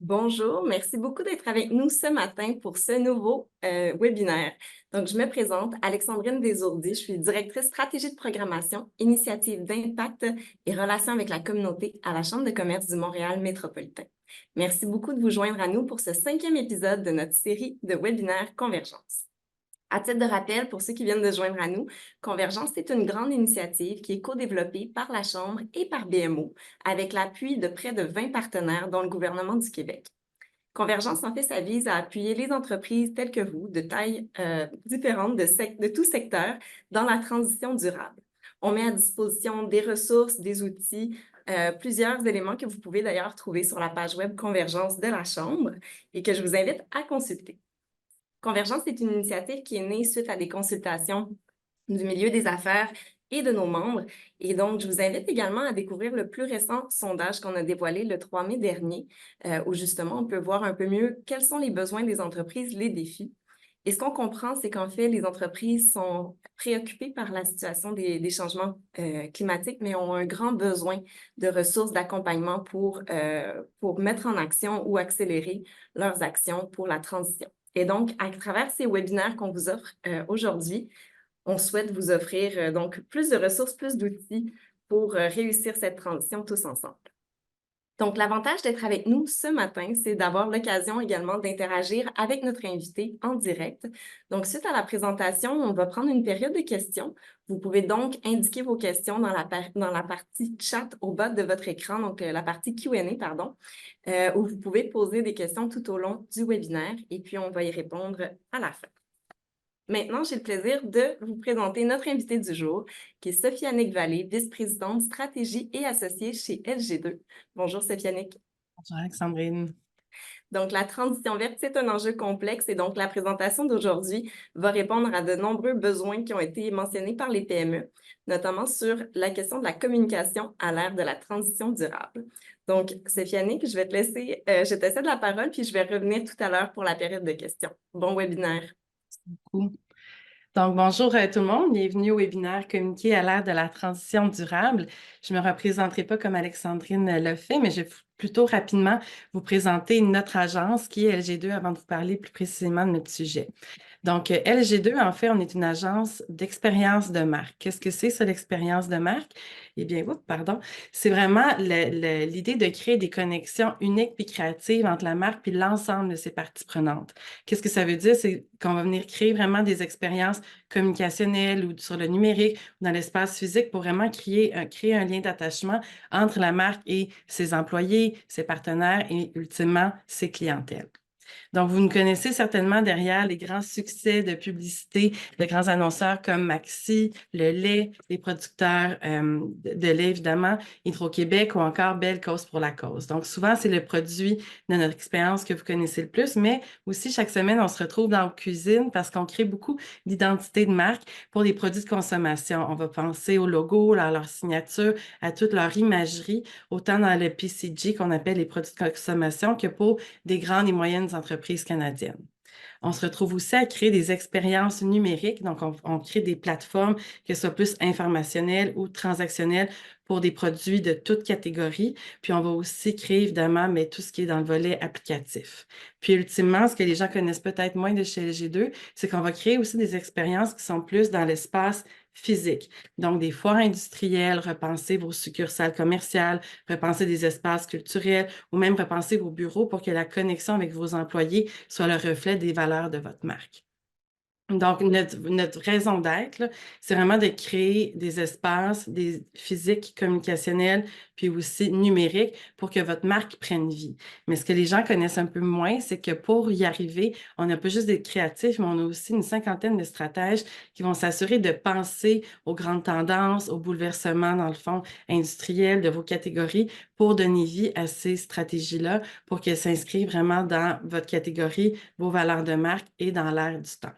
Bonjour, merci beaucoup d'être avec nous ce matin pour ce nouveau webinaire. Donc, je me présente, Alexandrine Desourdis, je suis directrice stratégie de programmation, initiative d'impact et relations avec la communauté à la Chambre de commerce du Montréal métropolitain. Merci beaucoup de vous joindre à nous pour ce 5e épisode de notre série de webinaires Convergence. À titre de rappel, pour ceux qui viennent de se joindre à nous, Convergence est une grande initiative qui est co-développée par la Chambre et par BMO, avec l'appui de près de 20 partenaires, dont le gouvernement du Québec. Convergence, en fait, ça vise à appuyer les entreprises telles que vous, de tailles différentes, de tout secteur, dans la transition durable. On met à disposition des ressources, des outils, plusieurs éléments que vous pouvez d'ailleurs trouver sur la page web Convergence de la Chambre et que je vous invite à consulter. Convergence est une initiative qui est née suite à des consultations du milieu des affaires et de nos membres. Et donc, je vous invite également à découvrir le plus récent sondage qu'on a dévoilé le 3 mai dernier, où justement, on peut voir un peu mieux quels sont les besoins des entreprises, les défis. Et ce qu'on comprend, c'est qu'en fait, les entreprises sont préoccupées par la situation des changements climatiques, mais ont un grand besoin de ressources d'accompagnement pour mettre en action ou accélérer leurs actions pour la transition. Et donc, à travers ces webinaires qu'on vous offre aujourd'hui, on souhaite vous offrir donc plus de ressources, plus d'outils pour réussir cette transition tous ensemble. Donc, l'avantage d'être avec nous ce matin, c'est d'avoir l'occasion également d'interagir avec notre invité en direct. Donc, suite à la présentation, on va prendre une période de questions. Vous pouvez donc indiquer vos questions dans la partie chat au bas de votre écran, donc la partie Q&A, pardon, où vous pouvez poser des questions tout au long du webinaire et puis on va y répondre à la fin. Maintenant, j'ai le plaisir de vous présenter notre invitée du jour, qui est Sophie-Annick Vallée, vice-présidente stratégie et associée chez LG2. Bonjour, Sophie-Annick. Bonjour Alexandrine. Donc, la transition verte, c'est un enjeu complexe et donc la présentation d'aujourd'hui va répondre à de nombreux besoins qui ont été mentionnés par les PME, notamment sur la question de la communication à l'ère de la transition durable. Donc, Sophie-Annick, je te cède la parole, puis je vais revenir tout à l'heure pour la période de questions. Bon webinaire. Beaucoup. Donc, bonjour tout le monde. Bienvenue au webinaire Communiquer à l'ère de la transition durable. Je ne me représenterai pas comme Alexandrine le fait, mais je vais plutôt rapidement vous présenter notre agence qui est LG2 avant de vous parler plus précisément de notre sujet. Donc, LG2, en fait, on est une agence d'expérience de marque. Qu'est-ce que c'est, ça, l'expérience de marque? Eh bien, pardon, c'est vraiment l'idée de créer des connexions uniques puis créatives entre la marque puis l'ensemble de ses parties prenantes. Qu'est-ce que ça veut dire? C'est qu'on va venir créer vraiment des expériences communicationnelles ou sur le numérique ou dans l'espace physique pour vraiment créer un lien d'attachement entre la marque et ses employés, ses partenaires et ultimement ses clientèles. Donc, vous nous connaissez certainement derrière les grands succès de publicité de grands annonceurs comme Maxi, le lait, les producteurs de lait, évidemment, Hydro-Québec ou encore Belle Cause pour la cause. Donc, souvent, c'est le produit de notre expérience que vous connaissez le plus, mais aussi, chaque semaine, on se retrouve dans la cuisine parce qu'on crée beaucoup d'identités de marque pour des produits de consommation. On va penser au logo, à leur signature, à toute leur imagerie, autant dans le PCG qu'on appelle les produits de consommation que pour des grandes et moyennes entreprises canadiennes. On se retrouve aussi à créer des expériences numériques. Donc, on crée des plateformes, que ce soit plus informationnelles ou transactionnelles pour des produits de toutes catégories. Puis, on va aussi créer, évidemment, mais tout ce qui est dans le volet applicatif. Puis, ultimement, ce que les gens connaissent peut-être moins de chez LG2, c'est qu'on va créer aussi des expériences qui sont plus dans l'espace physique. Donc, des foires industrielles, repenser vos succursales commerciales, repenser des espaces culturels ou même repenser vos bureaux pour que la connexion avec vos employés soit le reflet des valeurs de votre marque. Donc, notre raison d'être, c'est vraiment de créer des espaces, des physiques, communicationnels, puis aussi numériques pour que votre marque prenne vie. Mais ce que les gens connaissent un peu moins, c'est que pour y arriver, on n'a pas juste des créatifs, mais on a aussi une cinquantaine de stratèges qui vont s'assurer de penser aux grandes tendances, aux bouleversements, dans le fond, industriels de vos catégories pour donner vie à ces stratégies-là, pour qu'elles s'inscrivent vraiment dans votre catégorie, vos valeurs de marque et dans l'air du temps.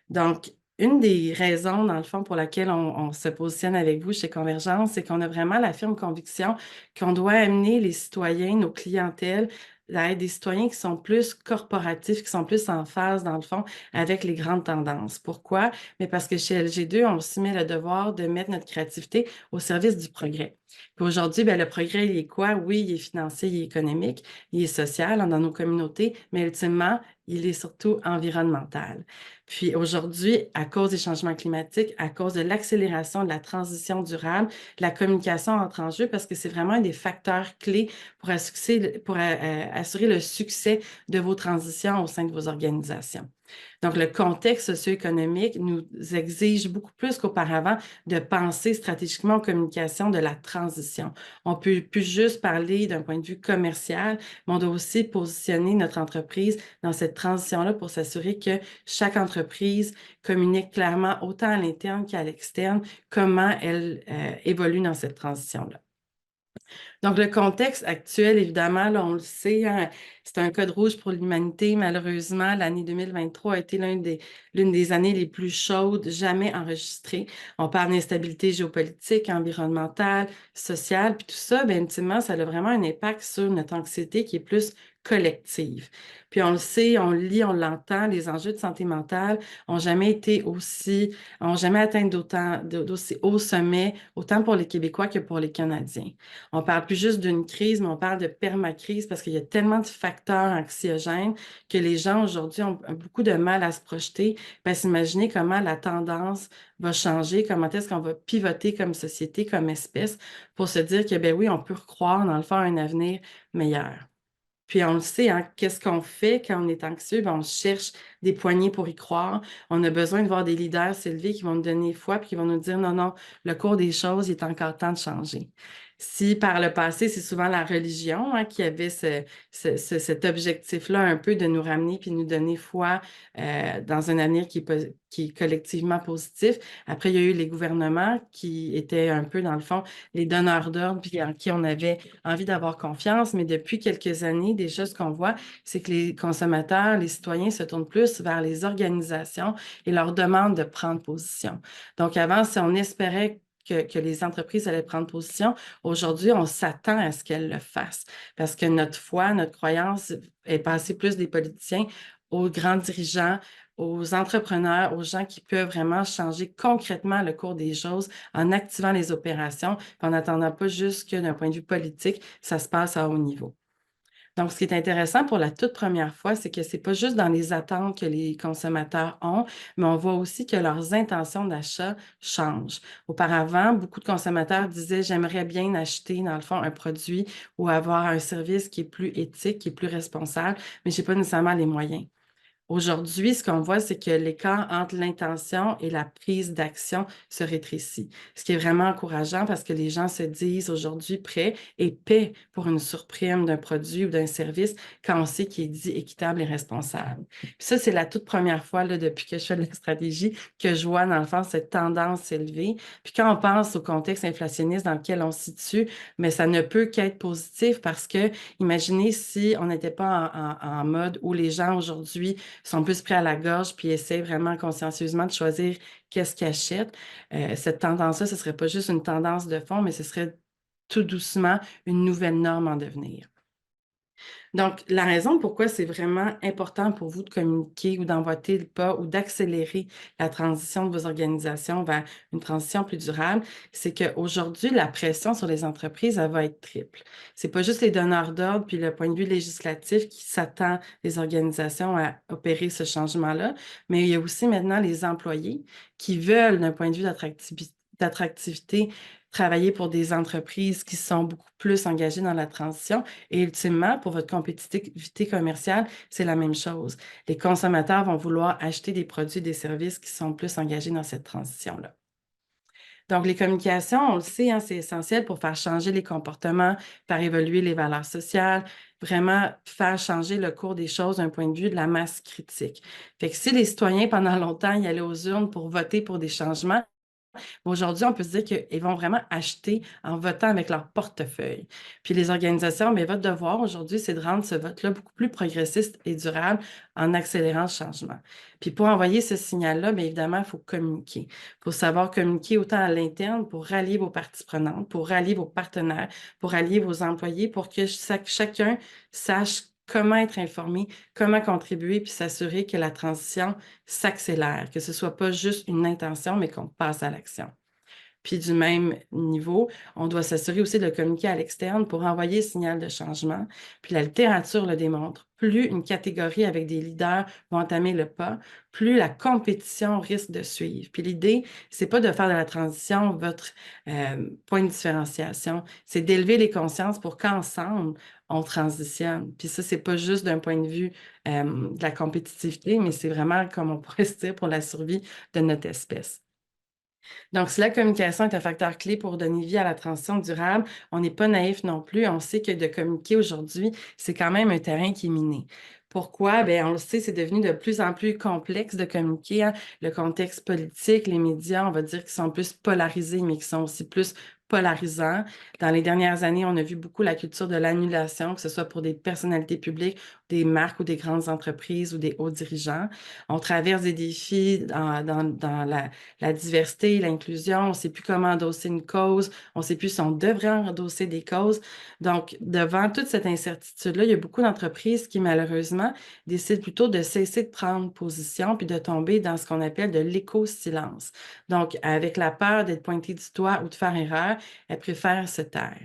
Donc, une des raisons, dans le fond, pour laquelle on se positionne avec vous chez Convergence, c'est qu'on a vraiment la ferme conviction qu'on doit amener les citoyens, nos clientèles, à être des citoyens qui sont plus corporatifs, qui sont plus en phase, dans le fond, avec les grandes tendances. Pourquoi? Mais parce que chez LG2, on s'y met le devoir de mettre notre créativité au service du progrès. Puis aujourd'hui, ben, le progrès, il est quoi? Oui, il est financier, il est économique, il est social dans nos communautés, mais ultimement, il est surtout environnemental. Puis aujourd'hui, à cause des changements climatiques, à cause de l'accélération de la transition durable, la communication entre en jeu parce que c'est vraiment un des facteurs clés pour assurer le succès de vos transitions au sein de vos organisations. Donc, le contexte socio-économique nous exige beaucoup plus qu'auparavant de penser stratégiquement aux communications de la transition. On ne peut plus juste parler d'un point de vue commercial, mais on doit aussi positionner notre entreprise dans cette transition-là pour s'assurer que chaque entreprise communique clairement autant à l'interne qu'à l'externe comment elle évolue dans cette transition-là. Donc, le contexte actuel, évidemment, là, on le sait, hein, c'est un code rouge pour l'humanité. Malheureusement, l'année 2023 a été l'une des années les plus chaudes jamais enregistrées. On parle d'instabilité géopolitique, environnementale, sociale, puis tout ça, bien, ultimement, ça a vraiment un impact sur notre anxiété qui est plus collective. Puis on le sait, on le lit, on l'entend, les enjeux de santé mentale ont jamais atteint d'aussi hauts sommets, autant pour les Québécois que pour les Canadiens. On parle plus juste d'une crise, mais on parle de permacrise parce qu'il y a tellement de facteurs anxiogènes que les gens aujourd'hui ont beaucoup de mal à se projeter, à s'imaginer comment la tendance va changer, comment est-ce qu'on va pivoter comme société, comme espèce, pour se dire que, ben oui, on peut recroire dans le fond un avenir meilleur. Puis on le sait, hein, qu'est-ce qu'on fait quand on est anxieux? Ben, on cherche des poignées pour y croire. On a besoin de voir des leaders s'élever qui vont nous donner foi puis qui vont nous dire non, non, le cours des choses, il est encore temps de changer. Si par le passé, c'est souvent la religion hein, qui avait cet objectif-là un peu de nous ramener puis de nous donner foi dans un avenir qui est collectivement positif. Après, il y a eu les gouvernements qui étaient un peu, dans le fond, les donneurs d'ordre puis en qui on avait envie d'avoir confiance. Mais depuis quelques années, déjà, ce qu'on voit, c'est que les consommateurs, les citoyens se tournent plus vers les organisations et leur demandent de prendre position. Donc, avant, si on espérait que les entreprises allaient prendre position. Aujourd'hui, on s'attend à ce qu'elles le fassent parce que notre foi, notre croyance est passée plus des politiciens aux grands dirigeants, aux entrepreneurs, aux gens qui peuvent vraiment changer concrètement le cours des choses en activant les opérations, en n'attendant pas juste que d'un point de vue politique, ça se passe à haut niveau. Donc, ce qui est intéressant pour la toute première fois, c'est que ce n'est pas juste dans les attentes que les consommateurs ont, mais on voit aussi que leurs intentions d'achat changent. Auparavant, beaucoup de consommateurs disaient, j'aimerais bien acheter, dans le fond, un produit ou avoir un service qui est plus éthique, qui est plus responsable, mais je n'ai pas nécessairement les moyens. Aujourd'hui, ce qu'on voit, c'est que l'écart entre l'intention et la prise d'action se rétrécit, ce qui est vraiment encourageant parce que les gens se disent aujourd'hui prêts et paient pour une surprime d'un produit ou d'un service quand on sait qu'il est dit équitable et responsable. Puis ça, c'est la toute première fois là, depuis que je fais de la stratégie que je vois, dans le fond, cette tendance s'élever. Puis quand on pense au contexte inflationniste dans lequel on se situe, mais ça ne peut qu'être positif parce que, imaginez si on n'était pas en mode où les gens aujourd'hui sont plus pris à la gorge puis essaient vraiment consciencieusement de choisir qu'est-ce qu'ils achètent. Cette tendance-là, ce ne serait pas juste une tendance de fond, mais ce serait tout doucement une nouvelle norme en devenir. Donc, la raison pourquoi c'est vraiment important pour vous de communiquer ou d'emboîter le pas ou d'accélérer la transition de vos organisations vers une transition plus durable, c'est qu'aujourd'hui, la pression sur les entreprises, elle va être triple. C'est pas juste les donneurs d'ordre puis le point de vue législatif qui s'attend les organisations à opérer ce changement-là, mais il y a aussi maintenant les employés qui veulent, d'un point de vue d'attractivité, travailler pour des entreprises qui sont beaucoup plus engagées dans la transition. Et ultimement, pour votre compétitivité commerciale, c'est la même chose. Les consommateurs vont vouloir acheter des produits et des services qui sont plus engagés dans cette transition-là. Donc, les communications, on le sait, hein, c'est essentiel pour faire changer les comportements, faire évoluer les valeurs sociales, vraiment faire changer le cours des choses d'un point de vue de la masse critique. Fait que si les citoyens, pendant longtemps, y allaient aux urnes pour voter pour des changements, aujourd'hui, on peut se dire qu'ils vont vraiment acheter en votant avec leur portefeuille. Puis les organisations, mais votre devoir aujourd'hui, c'est de rendre ce vote-là beaucoup plus progressiste et durable en accélérant le changement. Puis pour envoyer ce signal-là, bien évidemment, il faut communiquer. Il faut savoir communiquer autant à l'interne pour rallier vos parties prenantes, pour rallier vos partenaires, pour rallier vos employés, pour que chacun sache comment être informé, comment contribuer, puis s'assurer que la transition s'accélère, que ce ne soit pas juste une intention, mais qu'on passe à l'action. puis du même niveau. On doit s'assurer aussi de le communiquer à l'externe pour envoyer le signal de changement. Puis la littérature le démontre. Plus une catégorie avec des leaders va entamer le pas, plus la compétition risque de suivre. Puis l'idée, c'est pas de faire de la transition votre point de différenciation, c'est d'élever les consciences pour qu'ensemble, on transitionne. Puis ça, c'est pas juste d'un point de vue de la compétitivité, mais c'est vraiment, comme on pourrait se dire, pour la survie de notre espèce. Donc, si la communication est un facteur clé pour donner vie à la transition durable, on n'est pas naïf non plus. On sait que de communiquer aujourd'hui, c'est quand même un terrain qui est miné. Pourquoi? Bien, on le sait, c'est devenu de plus en plus complexe de communiquer, hein. Le contexte politique, les médias, on va dire qu'ils sont plus polarisés, mais qui sont aussi plus polarisants. Dans les dernières années, on a vu beaucoup la culture de l'annulation, que ce soit pour des personnalités publiques, des marques ou des grandes entreprises ou des hauts dirigeants. On traverse des défis dans la diversité, l'inclusion, on ne sait plus comment endosser une cause, on ne sait plus si on devrait endosser des causes. Donc, devant toute cette incertitude-là, il y a beaucoup d'entreprises qui, malheureusement, décident plutôt de cesser de prendre position puis de tomber dans ce qu'on appelle de l'éco-silence. Donc, avec la peur d'être pointé du doigt ou de faire erreur, elles préfèrent se taire.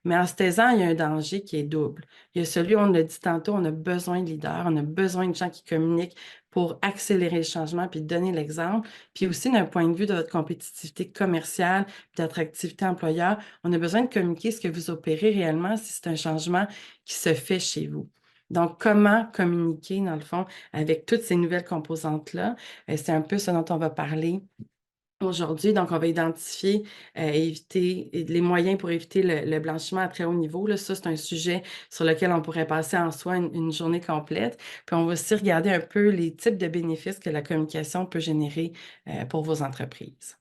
Mais en se taisant, il y a un danger qui est double. Il y a celui, on l'a dit tantôt, on a besoin de leaders, on a besoin de gens qui communiquent pour accélérer le changement puis donner l'exemple. Puis aussi, d'un point de vue de votre compétitivité commerciale, puis d'attractivité employeur, on a besoin de communiquer ce que vous opérez réellement si c'est un changement qui se fait chez vous. Donc, comment communiquer, dans le fond, avec toutes ces nouvelles composantes-là? C'est un peu ce dont on va parler aujourd'hui. Donc, on va identifier et éviter les moyens pour éviter le blanchiment à très haut niveau. Là, ça, c'est un sujet sur lequel on pourrait passer en soi une journée complète. Puis, on va aussi regarder un peu les types de bénéfices que la communication peut générer pour vos entreprises.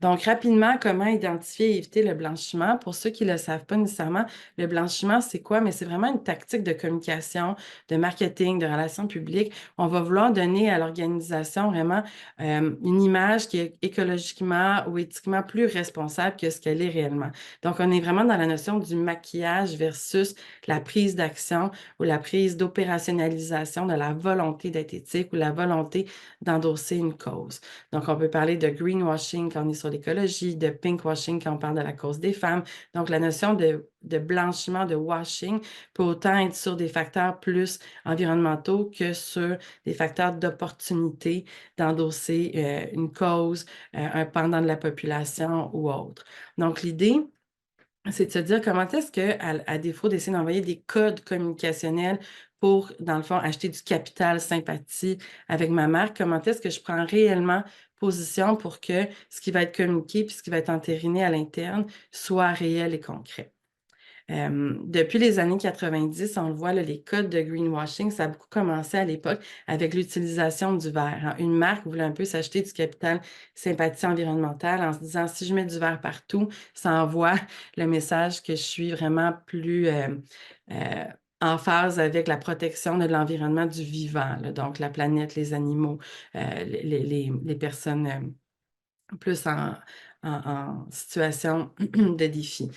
Donc, rapidement, comment identifier et éviter le blanchiment? Pour ceux qui ne le savent pas nécessairement, le blanchiment, c'est quoi? Mais c'est vraiment une tactique de communication, de marketing, de relations publiques. On va vouloir donner à l'organisation vraiment une image qui est écologiquement ou éthiquement plus responsable que ce qu'elle est réellement. Donc, on est vraiment dans la notion du maquillage versus la prise d'action ou la prise d'opérationnalisation de la volonté d'être éthique ou la volonté d'endosser une cause. Donc, on peut parler de greenwashing quand on est sur l'écologie, de pinkwashing quand on parle de la cause des femmes. Donc, la notion de blanchiment, de washing, peut autant être sur des facteurs plus environnementaux que sur des facteurs d'opportunité d'endosser une cause, un pendant de la population ou autre. Donc, l'idée, c'est de se dire comment est-ce que, à défaut d'essayer d'envoyer des codes communicationnels pour, dans le fond, acheter du capital sympathie avec ma marque, comment est-ce que je prends réellement position pour que ce qui va être communiqué puis ce qui va être entériné à l'interne soit réel et concret. Depuis les années 90, on le voit, là, les codes de greenwashing, ça a beaucoup commencé à l'époque avec l'utilisation du verre, hein. Une marque voulait un peu s'acheter du capital sympathie environnementale en se disant, si je mets du verre partout, ça envoie le message que je suis vraiment plus en phase avec la protection de l'environnement du vivant, là, donc la planète, les animaux, les personnes plus en situation de défi.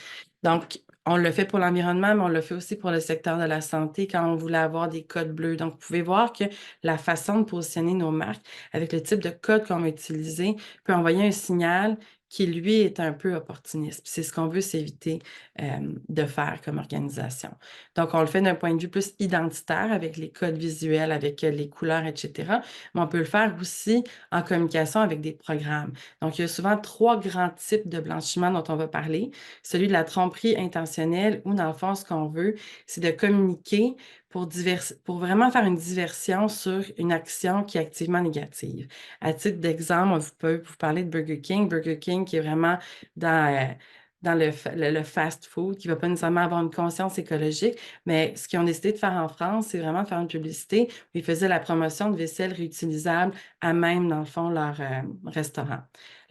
Donc, on le fait pour l'environnement, mais on le fait aussi pour le secteur de la santé quand on voulait avoir des codes bleus. Donc, vous pouvez voir que la façon de positionner nos marques avec le type de code qu'on va utiliser peut envoyer un signal qui, lui, est un peu opportuniste. C'est ce qu'on veut s'éviter de faire comme organisation. Donc, on le fait d'un point de vue plus identitaire avec les codes visuels, avec les couleurs, etc. Mais on peut le faire aussi en communication avec des programmes. Donc, il y a souvent 3 grands types de blanchiment dont on va parler. Celui de la tromperie intentionnelle où, dans le fond, ce qu'on veut, c'est de communiquer pour vraiment faire une diversion sur une action qui est activement négative. À titre d'exemple, je peux vous parler de Burger King. Burger King qui est vraiment dans le fast-food, qui ne va pas nécessairement avoir une conscience écologique, mais ce qu'ils ont décidé de faire en France, c'est vraiment de faire une publicité où ils faisaient la promotion de vaisselle réutilisable à même, dans le fond, leur restaurant.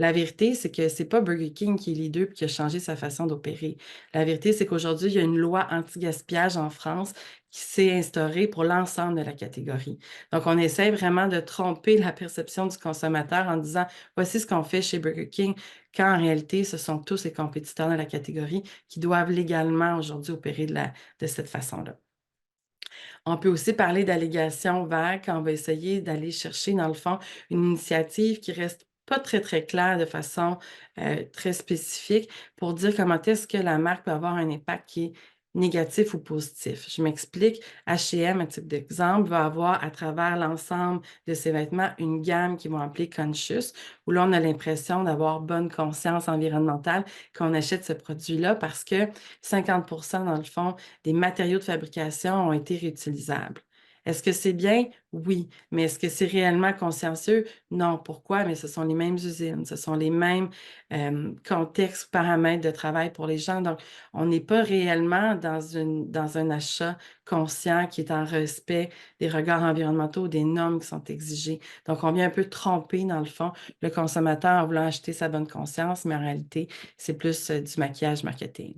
La vérité, c'est que c'est pas Burger King qui est leader et qui a changé sa façon d'opérer. La vérité, c'est qu'aujourd'hui, il y a une loi anti-gaspillage en France qui s'est instaurée pour l'ensemble de la catégorie. Donc, on essaie vraiment de tromper la perception du consommateur en disant, voici ce qu'on fait chez Burger King, quand en réalité, ce sont tous les compétiteurs de la catégorie qui doivent légalement aujourd'hui opérer de cette façon-là. On peut aussi parler d'allégations vagues quand on va essayer d'aller chercher, dans le fond, une initiative qui reste pas très, très clair de façon très spécifique pour dire comment est-ce que la marque peut avoir un impact qui est négatif ou positif. Je m'explique. H&M, à titre d'exemple, va avoir à travers l'ensemble de ses vêtements une gamme qu'ils vont appeler Conscious, où là, on a l'impression d'avoir bonne conscience environnementale quand on achète ce produit-là parce que 50% dans le fond des matériaux de fabrication ont été réutilisables. Est-ce que c'est bien? Oui. Mais est-ce que c'est réellement consciencieux? Non. Pourquoi? Mais ce sont les mêmes usines, ce sont les mêmes contextes, paramètres de travail pour les gens. Donc, on n'est pas réellement dans un achat conscient qui est en respect des regards environnementaux, des normes qui sont exigées. Donc, on vient un peu tromper, dans le fond, le consommateur en voulant acheter sa bonne conscience, mais en réalité, c'est plus du maquillage marketing.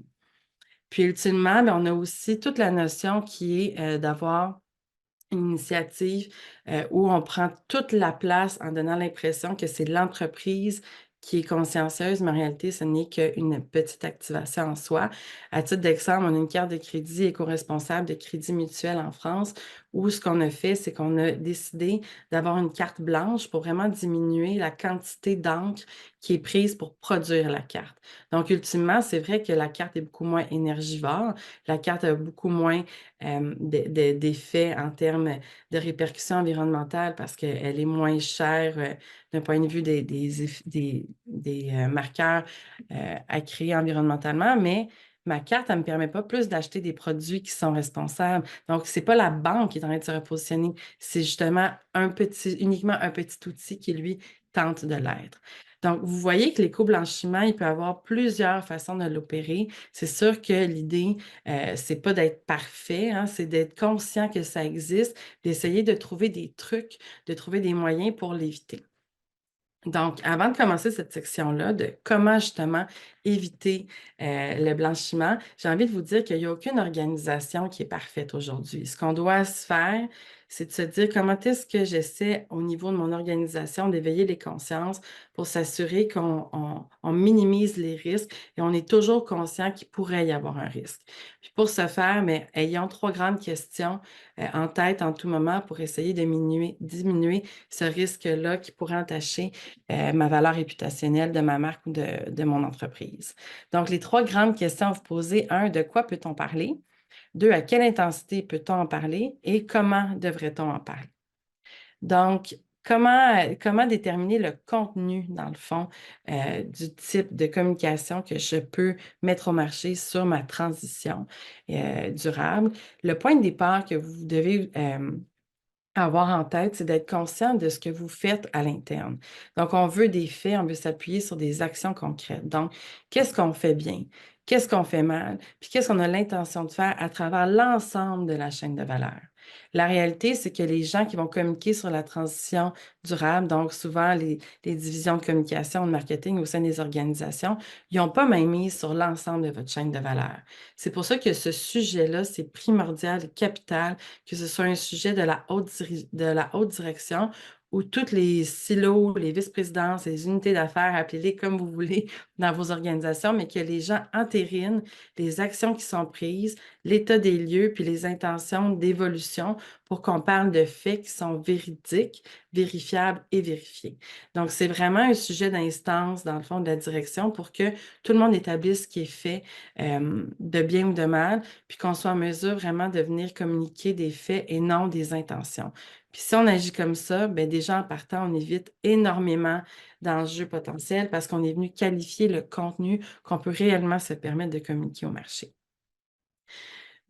Puis, ultimement, bien, on a aussi toute la notion qui est d'avoir une initiative où on prend toute la place en donnant l'impression que c'est l'entreprise qui est consciencieuse, mais en réalité, ce n'est qu'une petite activation en soi. À titre d'exemple, on a une carte de crédit éco-responsable de Crédit Mutuel en France, où ce qu'on a fait, c'est qu'on a décidé d'avoir une carte blanche pour vraiment diminuer la quantité d'encre qui est prise pour produire la carte. Donc, ultimement, c'est vrai que la carte est beaucoup moins énergivore, la carte a beaucoup moins d'effets en termes de répercussions environnementales parce qu'elle est moins chère d'un point de vue des marqueurs à créer environnementalement, mais ma carte, elle ne me permet pas plus d'acheter des produits qui sont responsables. Donc, ce n'est pas la banque qui est en train de se repositionner, c'est justement uniquement un petit outil qui, lui, tente de l'être. Donc, vous voyez que l'éco-blanchiment, il peut avoir plusieurs façons de l'opérer. C'est sûr que l'idée, c'est pas d'être parfait, hein, c'est d'être conscient que ça existe, d'essayer de trouver des trucs, de trouver des moyens pour l'éviter. Donc, avant de commencer cette section-là, de comment justement éviter le blanchiment, j'ai envie de vous dire qu'il n'y a aucune organisation qui est parfaite aujourd'hui. Ce qu'on doit se faire, c'est de se dire comment est-ce que j'essaie au niveau de mon organisation d'éveiller les consciences pour s'assurer qu'on minimise les risques et on est toujours conscient qu'il pourrait y avoir un risque. Puis pour ce faire, mais ayons trois grandes questions en tête en tout moment pour essayer de diminuer ce risque-là qui pourrait entacher ma valeur réputationnelle de ma marque ou de mon entreprise. Donc, les trois grandes questions à vous poser, un, de quoi peut-on parler? Deux, à quelle intensité peut-on en parler? Et comment devrait-on en parler? Donc, comment déterminer le contenu, dans le fond, du type de communication que je peux mettre au marché sur ma transition durable? Le point de départ que vous devez avoir en tête, c'est d'être conscient de ce que vous faites à l'interne. Donc, on veut des faits, on veut s'appuyer sur des actions concrètes. Donc, qu'est-ce qu'on fait bien? Qu'est-ce qu'on fait mal? Puis, qu'est-ce qu'on a l'intention de faire à travers l'ensemble de la chaîne de valeur? La réalité, c'est que les gens qui vont communiquer sur la transition durable, donc souvent les divisions de communication, de marketing au sein des organisations, ils n'ont pas main mise sur l'ensemble de votre chaîne de valeur. C'est pour ça que ce sujet-là, c'est primordial et capital que ce soit un sujet de la haute direction où tous les silos, les vice-présidences, les unités d'affaires, appelez-les comme vous voulez dans vos organisations, mais que les gens entérinent les actions qui sont prises, l'état des lieux, puis les intentions d'évolution pour qu'on parle de faits qui sont véridiques, vérifiables et vérifiés. Donc, c'est vraiment un sujet d'instance, dans le fond, de la direction pour que tout le monde établisse ce qui est fait de bien ou de mal, puis qu'on soit en mesure vraiment de venir communiquer des faits et non des intentions. Puis si on agit comme ça, bien déjà en partant, on évite énormément d'enjeux potentiels parce qu'on est venu qualifier le contenu qu'on peut réellement se permettre de communiquer au marché.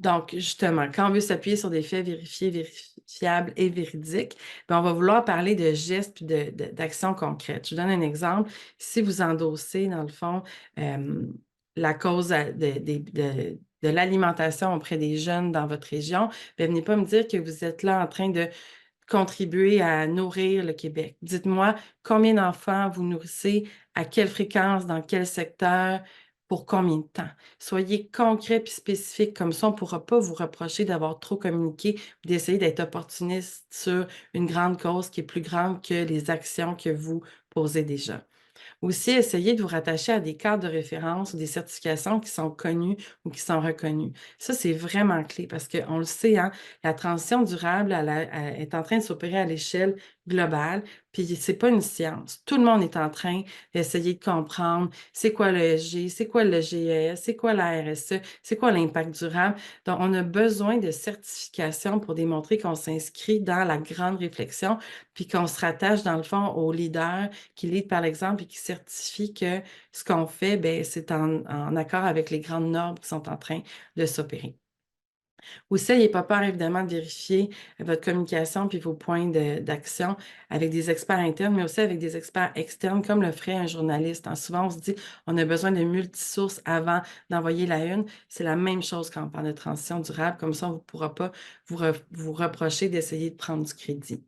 Donc, justement, quand on veut s'appuyer sur des faits vérifiés, vérifiables et véridiques, bien, on va vouloir parler de gestes et d'actions concrètes. Je vous donne un exemple. Si vous endossez, dans le fond, la cause de l'alimentation auprès des jeunes dans votre région, bien, venez pas me dire que vous êtes là en train de contribuer à nourrir le Québec. Dites-moi combien d'enfants vous nourrissez, à quelle fréquence, dans quel secteur, pour combien de temps. Soyez concret et spécifique, comme ça on ne pourra pas vous reprocher d'avoir trop communiqué ou d'essayer d'être opportuniste sur une grande cause qui est plus grande que les actions que vous posez déjà. Aussi, essayez de vous rattacher à des cadres de référence ou des certifications qui sont connues ou qui sont reconnues. Ça, c'est vraiment clé parce qu'on le sait, hein, la transition durable elle est en train de s'opérer à l'échelle global, puis c'est pas une science. Tout le monde est en train d'essayer de comprendre c'est quoi le ESG, c'est quoi le GES, c'est quoi la RSE, c'est quoi l'impact durable. Donc, on a besoin de certification pour démontrer qu'on s'inscrit dans la grande réflexion, puis qu'on se rattache, dans le fond, aux leaders qui lead par l'exemple et qui certifient que ce qu'on fait, ben, c'est en accord avec les grandes normes qui sont en train de s'opérer. Aussi, n'ayez pas peur, évidemment, de vérifier votre communication puis vos points d'action avec des experts internes, mais aussi avec des experts externes, comme le ferait un journaliste. Hein. Souvent, on se dit, on a besoin de multisources avant d'envoyer la une. C'est la même chose quand on parle de transition durable. Comme ça, on ne pourra pas vous reprocher d'essayer de prendre du crédit.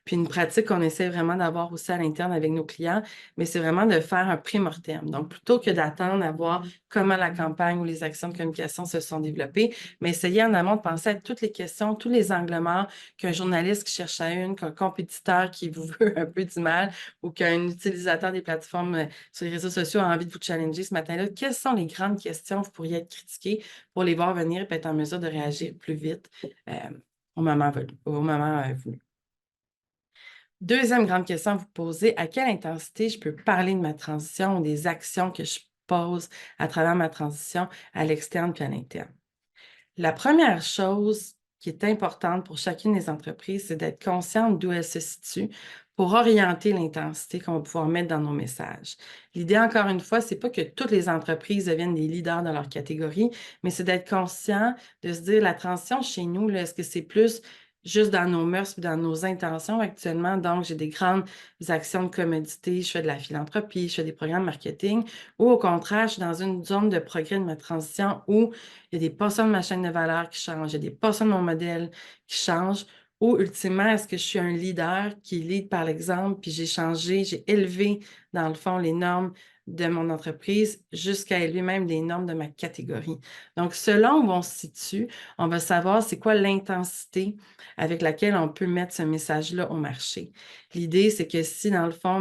Puis une pratique qu'on essaie vraiment d'avoir aussi à l'interne avec nos clients, mais c'est vraiment de faire un pré-mortem. Donc, plutôt que d'attendre à voir comment la campagne ou les actions de communication se sont développées, mais essayer en amont de penser à toutes les questions, tous les angles morts qu'un journaliste qui cherche à une, qu'un compétiteur qui vous veut un peu du mal ou qu'un utilisateur des plateformes sur les réseaux sociaux a envie de vous challenger ce matin-là. Quelles sont les grandes questions que vous pourriez être critiquées pour les voir venir et être en mesure de réagir plus vite au moment voulu? Deuxième grande question à vous poser, à quelle intensité je peux parler de ma transition ou des actions que je pose à travers ma transition à l'externe puis à l'interne? La première chose qui est importante pour chacune des entreprises, c'est d'être consciente d'où elles se situent pour orienter l'intensité qu'on va pouvoir mettre dans nos messages. L'idée, encore une fois, c'est pas que toutes les entreprises deviennent des leaders dans leur catégorie, mais c'est d'être conscient de se dire la transition chez nous, là, est-ce que c'est plus juste dans nos mœurs et dans nos intentions actuellement? Donc, j'ai des grandes actions de commodité, je fais de la philanthropie, je fais des programmes marketing, ou au contraire, je suis dans une zone de progrès de ma transition où il y a des portions de ma chaîne de valeur qui changent, il y a des portions de mon modèle qui changent, ou ultimement, est-ce que je suis un leader qui lead par l'exemple, puis j'ai changé, j'ai élevé, dans le fond, les normes de mon entreprise jusqu'à élever même les normes de ma catégorie. Donc, selon où on se situe, on va savoir c'est quoi l'intensité avec laquelle on peut mettre ce message-là au marché. L'idée, c'est que si, dans le fond,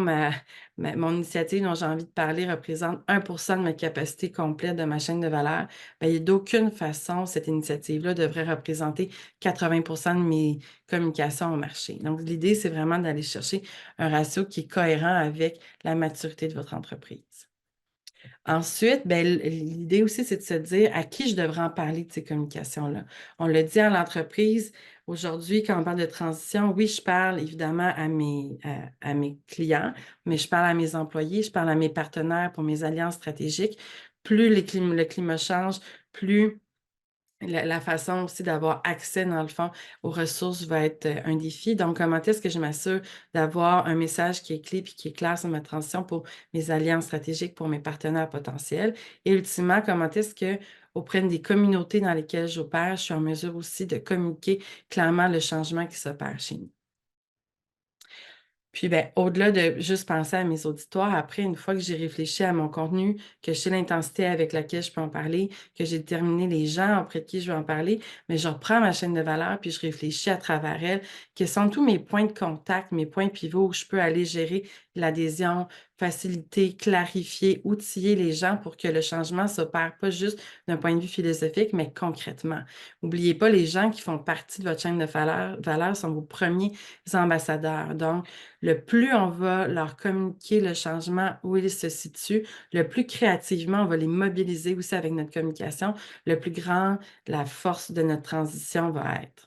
mon initiative dont j'ai envie de parler représente 1% de ma capacité complète de ma chaîne de valeur, bien, il n'y a d'aucune façon cette initiative-là devrait représenter 80% de mes communications au marché. Donc, l'idée, c'est vraiment d'aller chercher un ratio qui est cohérent avec la maturité de votre entreprise. Ensuite, ben, l'idée aussi, c'est de se dire à qui je devrais en parler de ces communications-là. On le dit à l'entreprise, aujourd'hui, quand on parle de transition, oui, je parle évidemment à mes clients, mais je parle à mes employés, je parle à mes partenaires pour mes alliances stratégiques. Plus le climat change, plus la façon aussi d'avoir accès, dans le fond, aux ressources va être un défi. Donc, comment est-ce que je m'assure d'avoir un message qui est clé et qui est clair sur ma transition pour mes alliances stratégiques, pour mes partenaires potentiels? Et ultimement, comment est-ce que auprès des communautés dans lesquelles j'opère, je suis en mesure aussi de communiquer clairement le changement qui s'opère chez nous? Puis, ben, au-delà de juste penser à mes auditoires, après, une fois que j'ai réfléchi à mon contenu, que je sais l'intensité avec laquelle je peux en parler, que j'ai déterminé les gens auprès de qui je vais en parler, mais je reprends ma chaîne de valeur puis je réfléchis à travers elle, quels sont tous mes points de contact, mes points pivots où je peux aller gérer l'adhésion, faciliter, clarifier, outiller les gens pour que le changement s'opère pas juste d'un point de vue philosophique, mais concrètement. N'oubliez pas, les gens qui font partie de votre chaîne de valeur sont vos premiers ambassadeurs. Donc, le plus on va leur communiquer le changement, où ils se situent, le plus créativement on va les mobiliser aussi avec notre communication, le plus grand la force de notre transition va être.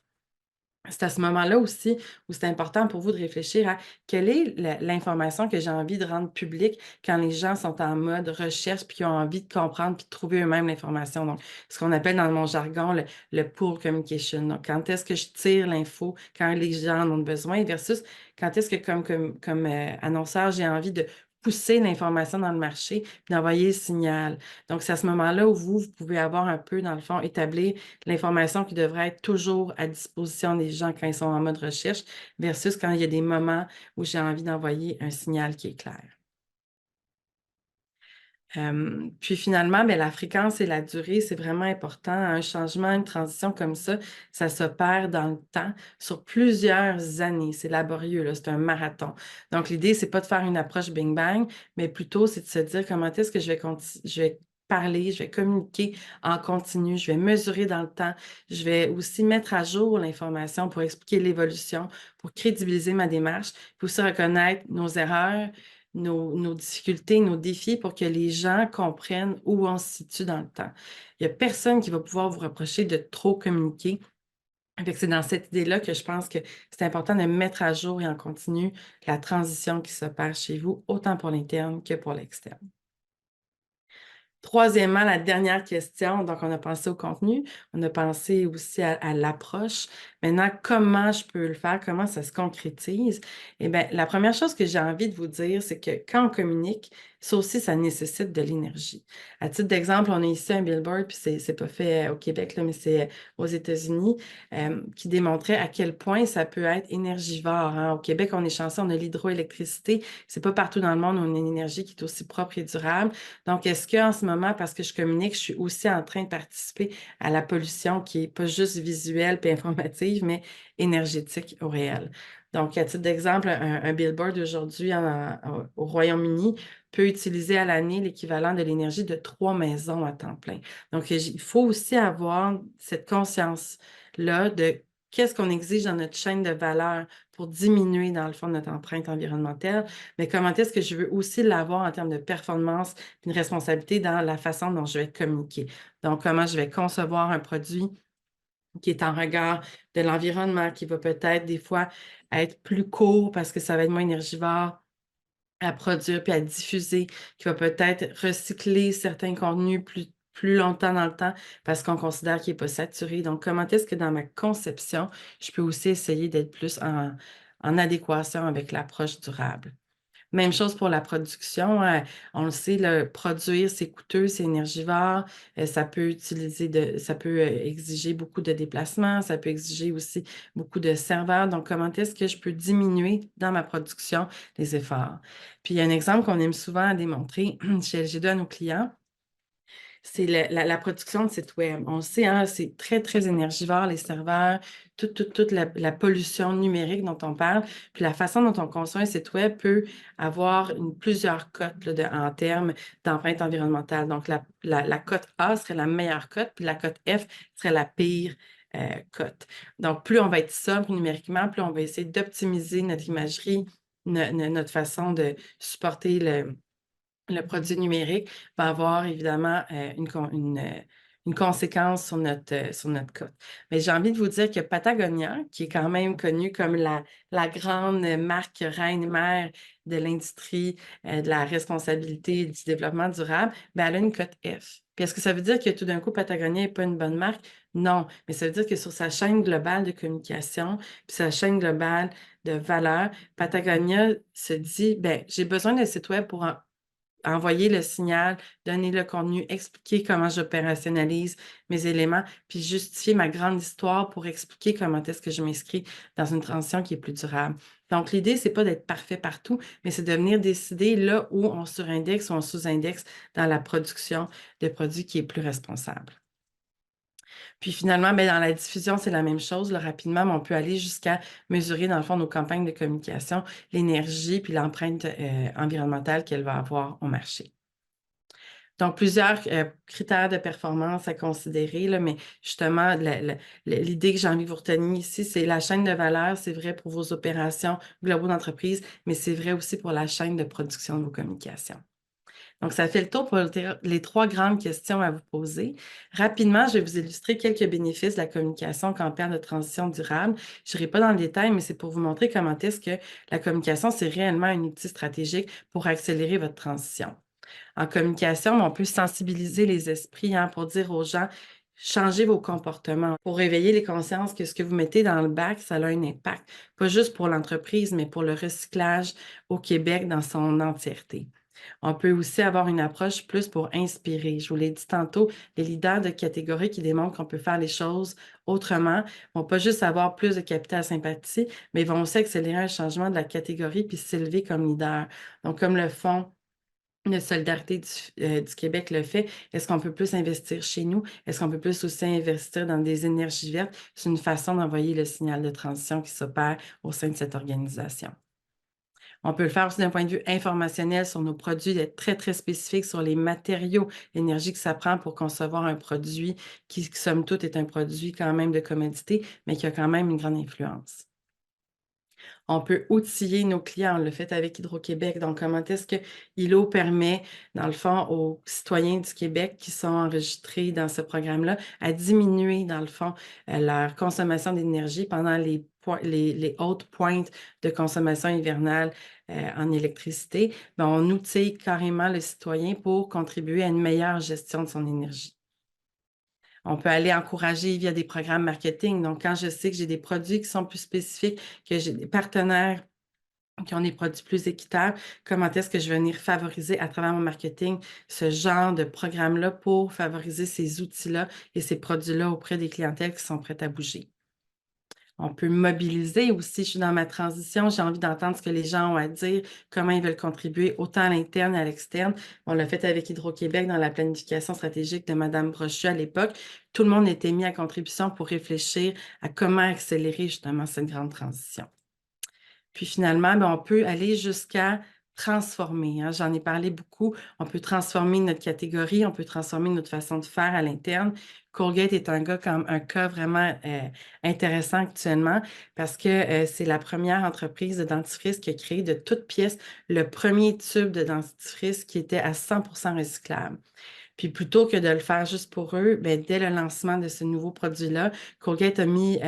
C'est à ce moment-là aussi où c'est important pour vous de réfléchir à quelle est l'information que j'ai envie de rendre publique quand les gens sont en mode recherche puis qui ont envie de comprendre puis de trouver eux-mêmes l'information. Donc, ce qu'on appelle dans mon jargon le pull communication. Donc, quand est-ce que je tire l'info quand les gens en ont besoin versus quand est-ce que comme annonceur, j'ai envie de pousser l'information dans le marché puis d'envoyer le signal. Donc, c'est à ce moment-là où vous pouvez avoir un peu, dans le fond, établir l'information qui devrait être toujours à disposition des gens quand ils sont en mode recherche versus quand il y a des moments où j'ai envie d'envoyer un signal qui est clair. Puis finalement, ben, la fréquence et la durée, c'est vraiment important. Un changement, une transition comme ça s'opère dans le temps sur plusieurs années. C'est laborieux, là, c'est un marathon. Donc, l'idée, c'est pas de faire une approche bing-bang, mais plutôt, c'est de se dire comment est-ce que je vais parler, je vais communiquer en continu, je vais mesurer dans le temps, je vais aussi mettre à jour l'information pour expliquer l'évolution, pour crédibiliser ma démarche, puis aussi reconnaître nos erreurs, nos difficultés, nos défis pour que les gens comprennent où on se situe dans le temps. Il n'y a personne qui va pouvoir vous reprocher de trop communiquer. Fait que c'est dans cette idée-là que je pense que c'est important de mettre à jour et en continu la transition qui s'opère chez vous, autant pour l'interne que pour l'externe. Troisièmement, la dernière question, donc on a pensé au contenu, on a pensé aussi à l'approche. Maintenant, comment je peux le faire, comment ça se concrétise? Eh bien, la première chose que j'ai envie de vous dire, c'est que quand on communique, ça aussi, ça nécessite de l'énergie. À titre d'exemple, on a ici un billboard, puis c'est pas fait au Québec, là, mais c'est aux États-Unis, qui démontrait à quel point ça peut être énergivore, hein. Au Québec, on est chanceux, on a l'hydroélectricité. C'est pas partout dans le monde où on a une énergie qui est aussi propre et durable. Donc, est-ce qu'en ce moment, parce que je communique, je suis aussi en train de participer à la pollution qui n'est pas juste visuelle et informative, mais énergétique au réel? Donc, à titre d'exemple, un billboard aujourd'hui au Royaume-Uni peut utiliser à l'année l'équivalent de l'énergie de 3 maisons à temps plein. Donc, il faut aussi avoir cette conscience-là de qu'est-ce qu'on exige dans notre chaîne de valeur pour diminuer, dans le fond, notre empreinte environnementale, mais comment est-ce que je veux aussi l'avoir en termes de performance, une responsabilité dans la façon dont je vais communiquer. Donc, comment je vais concevoir un produit qui est en regard de l'environnement, qui va peut-être des fois être plus court parce que ça va être moins énergivore à produire puis à diffuser, qui va peut-être recycler certains contenus plus longtemps dans le temps parce qu'on considère qu'il n'est pas saturé. Donc, comment est-ce que dans ma conception, je peux aussi essayer d'être plus en adéquation avec l'approche durable? Même chose pour la production. On le sait, produire, c'est coûteux, c'est énergivore. Ça peut exiger beaucoup de déplacements. Ça peut exiger aussi beaucoup de serveurs. Donc, comment est-ce que je peux diminuer dans ma production les efforts? Puis, il y a un exemple qu'on aime souvent à démontrer chez LG2 à nos clients. C'est la production de sites web. On le sait, hein, c'est très, très énergivore, les serveurs, toute la pollution numérique dont on parle. Puis la façon dont on construit un site web peut avoir plusieurs cotes là, en termes d'empreinte environnementale. Donc, la cote A serait la meilleure cote, puis la cote F serait la pire cote. Donc, plus on va être sobre numériquement, plus on va essayer d'optimiser notre imagerie, notre façon de supporter le produit numérique va avoir évidemment une conséquence sur notre cote. Mais j'ai envie de vous dire que Patagonia, qui est quand même connue comme la grande marque reine-mère de l'industrie, de la responsabilité et du développement durable, ben, elle a une cote F. Puis est-ce que ça veut dire que tout d'un coup, Patagonia n'est pas une bonne marque? Non, mais ça veut dire que sur sa chaîne globale de communication, puis sa chaîne globale de valeur, Patagonia se dit, ben, j'ai besoin d'un site web pour envoyer le signal, donner le contenu, expliquer comment j'opérationnalise mes éléments, puis justifier ma grande histoire pour expliquer comment est-ce que je m'inscris dans une transition qui est plus durable. Donc, l'idée, c'est pas d'être parfait partout, mais c'est de venir décider là où on surindexe ou on sous-indexe dans la production de produits qui est plus responsable. Puis finalement, ben, dans la diffusion, c'est la même chose. Là, rapidement, mais on peut aller jusqu'à mesurer, dans le fond, nos campagnes de communication, l'énergie puis l'empreinte environnementale qu'elle va avoir au marché. Donc, plusieurs critères de performance à considérer, là, mais justement, l'idée que j'ai envie que vous reteniez ici, c'est la chaîne de valeur, c'est vrai pour vos opérations globaux d'entreprise, mais c'est vrai aussi pour la chaîne de production de vos communications. Donc, ça fait le tour pour les 3 grandes questions à vous poser. Rapidement, je vais vous illustrer quelques bénéfices de la communication campagne de transition durable. Je n'irai pas dans le détail, mais c'est pour vous montrer comment est-ce que la communication, c'est réellement un outil stratégique pour accélérer votre transition. En communication, on peut sensibiliser les esprits pour dire aux gens, changez vos comportements, pour réveiller les consciences que ce que vous mettez dans le bac, ça a un impact, pas juste pour l'entreprise, mais pour le recyclage au Québec dans son entièreté. On peut aussi avoir une approche plus pour inspirer. Je vous l'ai dit tantôt, les leaders de catégorie qui démontrent qu'on peut faire les choses autrement vont pas juste avoir plus de capital sympathie, mais vont aussi accélérer un changement de la catégorie puis s'élever comme leader. Donc, comme le Fonds de solidarité du Québec le fait, est-ce qu'on peut plus investir chez nous? Est-ce qu'on peut plus aussi investir dans des énergies vertes? C'est une façon d'envoyer le signal de transition qui s'opère au sein de cette organisation. On peut le faire aussi d'un point de vue informationnel sur nos produits, d'être très, très spécifique sur les matériaux, l'énergie que ça prend pour concevoir un produit qui, somme toute, est un produit quand même de commodité, mais qui a quand même une grande influence. On peut outiller nos clients. On l'a fait avec Hydro-Québec. Donc, comment est-ce que ILO permet, dans le fond, aux citoyens du Québec qui sont enregistrés dans ce programme-là à diminuer, dans le fond, leur consommation d'énergie pendant les hautes pointes de consommation hivernale en électricité. Bien, on outille carrément le citoyen pour contribuer à une meilleure gestion de son énergie. On peut aller encourager via des programmes marketing. Donc, quand je sais que j'ai des produits qui sont plus spécifiques, que j'ai des partenaires qui ont des produits plus équitables, comment est-ce que je vais venir favoriser à travers mon marketing ce genre de programme-là pour favoriser ces outils-là et ces produits-là auprès des clientèles qui sont prêtes à bouger. On peut mobiliser aussi. Je suis dans ma transition, j'ai envie d'entendre ce que les gens ont à dire, comment ils veulent contribuer, autant à l'interne et à l'externe. On l'a fait avec Hydro-Québec dans la planification stratégique de Mme Brochu à l'époque. Tout le monde était mis à contribution pour réfléchir à comment accélérer justement cette grande transition. Puis finalement, bien, on peut aller jusqu'à transformer, hein. J'en ai parlé beaucoup. On peut transformer notre catégorie, on peut transformer notre façon de faire à l'interne. Colgate est un cas vraiment intéressant actuellement parce que c'est la première entreprise de dentifrice qui a créé de toutes pièces le premier tube de dentifrice qui était à 100% recyclable. Puis plutôt que de le faire juste pour eux, bien, dès le lancement de ce nouveau produit-là, Colgate a mis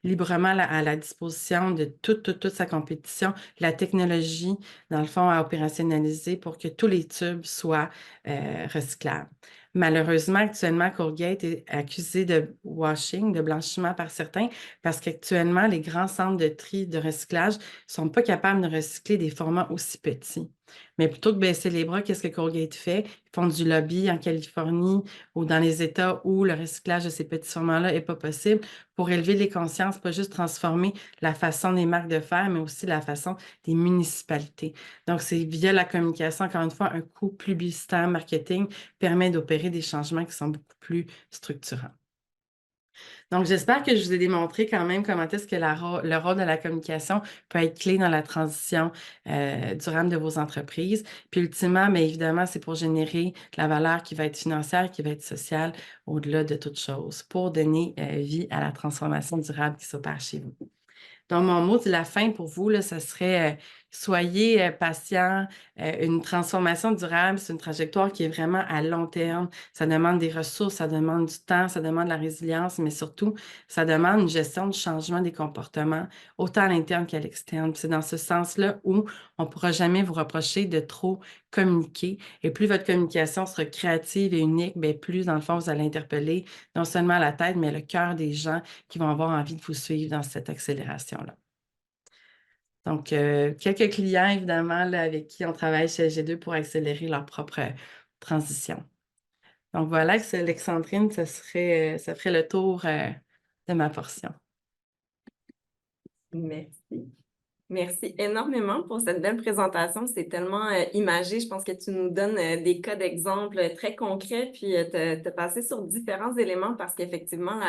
librement à la disposition de toute sa compétition la technologie, dans le fond, à opérationnaliser pour que tous les tubes soient recyclables. Malheureusement, actuellement, Colgate est accusé de washing, de blanchiment par certains, parce qu'actuellement, les grands centres de tri de recyclage ne sont pas capables de recycler des formats aussi petits. Mais plutôt que baisser les bras, qu'est-ce que Colgate fait? Ils font du lobby en Californie ou dans les États où le recyclage de ces petits formats-là n'est pas possible pour élever les consciences, pas juste transformer la façon des marques de faire, mais aussi la façon des municipalités. Donc, c'est via la communication, encore une fois, un coût publicitaire, marketing permet d'opérer des changements qui sont beaucoup plus structurants. Donc, j'espère que je vous ai démontré quand même comment est-ce que le rôle de la communication peut être clé dans la transition durable de vos entreprises. Puis, ultimement, mais évidemment, c'est pour générer de la valeur qui va être financière, qui va être sociale, au-delà de toute chose, pour donner vie à la transformation durable qui s'opère chez vous. Donc, mon mot de la fin pour vous, là, ce serait soyez patients. Une transformation durable, c'est une trajectoire qui est vraiment à long terme. Ça demande des ressources, ça demande du temps, ça demande de la résilience, mais surtout, ça demande une gestion du changement des comportements, autant à l'interne qu'à l'externe. C'est dans ce sens-là où on ne pourra jamais vous reprocher de trop communiquer. Et plus votre communication sera créative et unique, bien, plus, dans le fond, vous allez interpeller non seulement la tête, mais le cœur des gens qui vont avoir envie de vous suivre dans cette accélération-là. Donc, quelques clients, évidemment, là, avec qui on travaille chez G2 pour accélérer leur propre transition. Donc, voilà, Alexandrine, ça ferait le tour de ma portion. Merci. Merci énormément pour cette belle présentation. C'est tellement imagé. Je pense que tu nous donnes des cas d'exemples très concrets, puis tu as passé sur différents éléments parce qu'effectivement,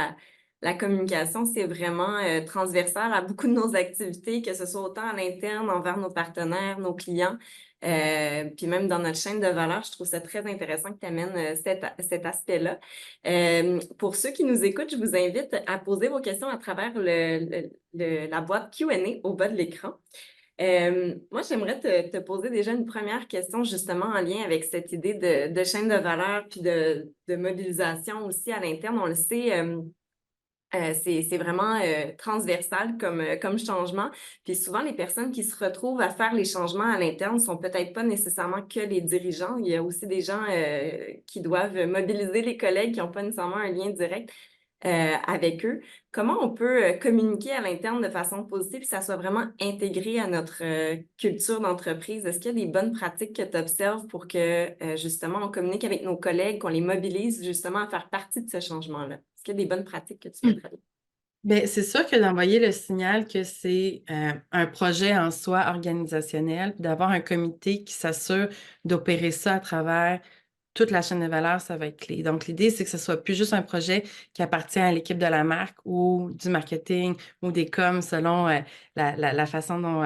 la communication, c'est vraiment transversal à beaucoup de nos activités, que ce soit autant à l'interne, envers nos partenaires, nos clients, puis même dans notre chaîne de valeur. Je trouve ça très intéressant que tu amènes cet aspect-là. Pour ceux qui nous écoutent, je vous invite à poser vos questions à travers la boîte Q&A au bas de l'écran. Moi, j'aimerais te poser déjà une première question justement en lien avec cette idée de chaîne de valeur puis de mobilisation aussi à l'interne. On le sait, c'est vraiment transversal comme changement. Puis souvent, les personnes qui se retrouvent à faire les changements à l'interne ne sont peut-être pas nécessairement que les dirigeants. Il y a aussi des gens qui doivent mobiliser les collègues qui n'ont pas nécessairement un lien direct avec eux. Comment on peut communiquer à l'interne de façon positive et que ça soit vraiment intégré à notre culture d'entreprise? Est-ce qu'il y a des bonnes pratiques que tu observes pour que justement on communique avec nos collègues, qu'on les mobilise justement à faire partie de ce changement-là? Est-ce qu'il y a des bonnes pratiques que tu voudrais? Bien, c'est sûr que d'envoyer le signal que c'est un projet en soi organisationnel, puis d'avoir un comité qui s'assure d'opérer ça à travers toute la chaîne de valeur, ça va être clé. Donc, l'idée, c'est que ce soit plus juste un projet qui appartient à l'équipe de la marque ou du marketing ou des coms selon la façon dont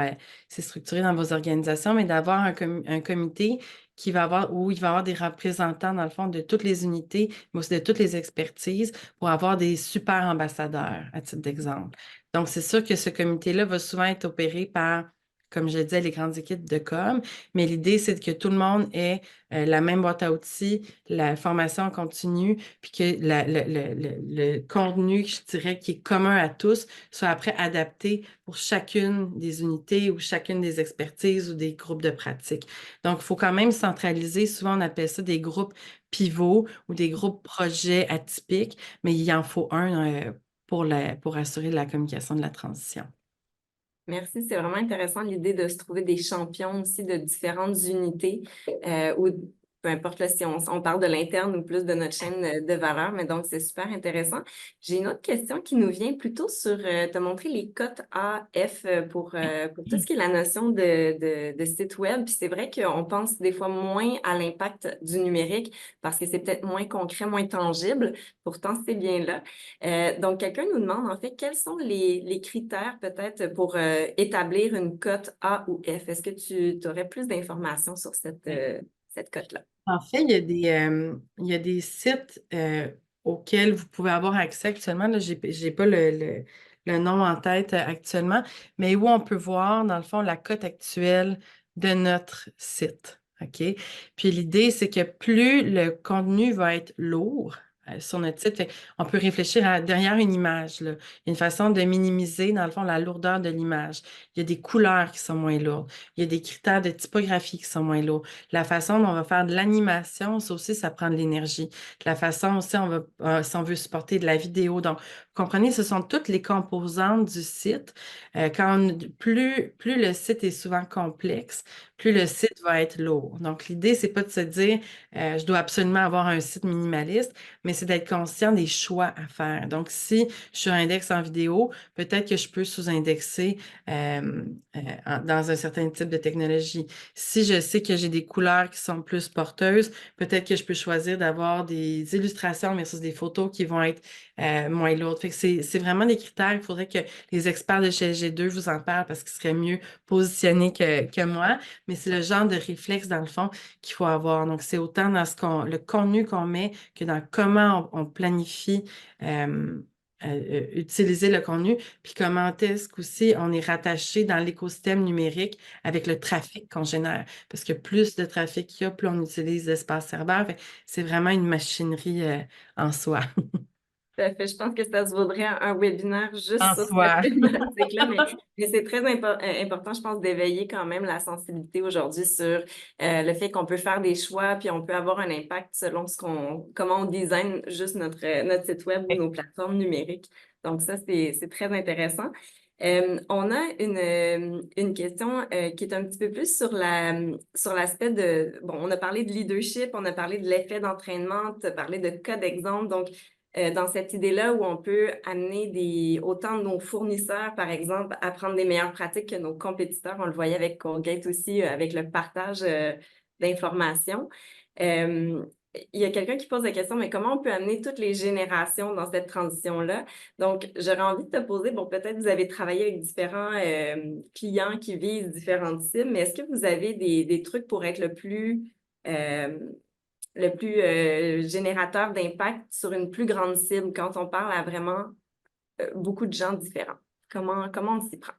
c'est structuré dans vos organisations, mais d'avoir un comité qui va avoir, où il va y avoir des représentants, dans le fond, de toutes les unités, mais aussi de toutes les expertises pour avoir des super ambassadeurs, à titre d'exemple. Donc, c'est sûr que ce comité-là va souvent être opéré par, comme je le disais, les grandes équipes de com, mais l'idée, c'est que tout le monde ait la même boîte à outils, la formation continue, puis que le contenu, je dirais, qui est commun à tous, soit après adapté pour chacune des unités ou chacune des expertises ou des groupes de pratique. Donc, il faut quand même centraliser. Souvent, on appelle ça des groupes pivots ou des groupes projets atypiques, mais il en faut un pour assurer la communication de la transition. Merci, c'est vraiment intéressant l'idée de se trouver des champions aussi de différentes unités ou peu importe là, si on parle de l'interne ou plus de notre chaîne de valeur, mais donc c'est super intéressant. J'ai une autre question qui nous vient plutôt sur te montrer les cotes A, F pour tout ce qui est la notion de site web. Puis c'est vrai qu'on pense des fois moins à l'impact du numérique parce que c'est peut-être moins concret, moins tangible. Pourtant, c'est bien là. Donc, quelqu'un nous demande en fait quels sont les critères peut-être pour établir une cote A ou F. Est-ce que tu aurais plus d'informations sur cette cote-là? En fait, il y a des sites auxquels vous pouvez avoir accès actuellement. Là, j'ai pas le nom en tête actuellement, mais où on peut voir, dans le fond, la cote actuelle de notre site. OK? Puis l'idée, c'est que plus le contenu va être lourd sur notre site, on peut réfléchir derrière une image, là, une façon de minimiser, dans le fond, la lourdeur de l'image. Il y a des couleurs qui sont moins lourdes. Il y a des critères de typographie qui sont moins lourds. La façon dont on va faire de l'animation, ça aussi, ça prend de l'énergie. La façon aussi, si on veut supporter de la vidéo. Donc, vous comprenez, ce sont toutes les composantes du site. Plus le site est souvent complexe, plus le site va être lourd. Donc, l'idée, c'est pas de se dire, je dois absolument avoir un site minimaliste, mais c'est d'être conscient des choix à faire. Donc, si je suis index en vidéo, peut-être que je peux sous-indexer dans un certain type de technologie. Si je sais que j'ai des couleurs qui sont plus porteuses, peut-être que je peux choisir d'avoir des illustrations versus des photos qui vont être moins lourdes. Fait que c'est vraiment des critères. Il faudrait que les experts de chez G2 vous en parlent parce qu'ils seraient mieux positionnés que moi. Mais c'est le genre de réflexe, dans le fond, qu'il faut avoir. Donc, c'est autant dans le contenu qu'on met que dans comment on planifie utiliser le contenu, puis comment est-ce qu'aussi on est rattaché dans l'écosystème numérique avec le trafic qu'on génère. Parce que plus de trafic qu'il y a, plus on utilise l'espace serveur. C'est vraiment une machinerie en soi. Tout à fait. Je pense que ça se vaudrait un webinaire juste En sur cette soi. thématique-là, mais c'est très important, je pense, d'éveiller quand même la sensibilité aujourd'hui sur le fait qu'on peut faire des choix, puis on peut avoir un impact selon comment on design juste notre site web ou nos plateformes numériques. Donc ça, c'est très intéressant. On a une question qui est un petit peu plus sur l'aspect bon, on a parlé de leadership, on a parlé de l'effet d'entraînement, tu as parlé de cas d'exemple. Donc, dans cette idée-là où on peut amener autant de nos fournisseurs, par exemple, à prendre des meilleures pratiques que nos compétiteurs. On le voyait avec Colgate aussi, avec le partage d'informations. Euh, il y a quelqu'un qui pose la question, mais comment on peut amener toutes les générations dans cette transition-là? Donc, j'aurais envie de te poser, bon, peut-être vous avez travaillé avec différents clients qui visent différentes cibles, mais est-ce que vous avez des trucs pour être euh, le plus générateur d'impact sur une plus grande cible quand on parle à vraiment beaucoup de gens différents? Comment on s'y prend?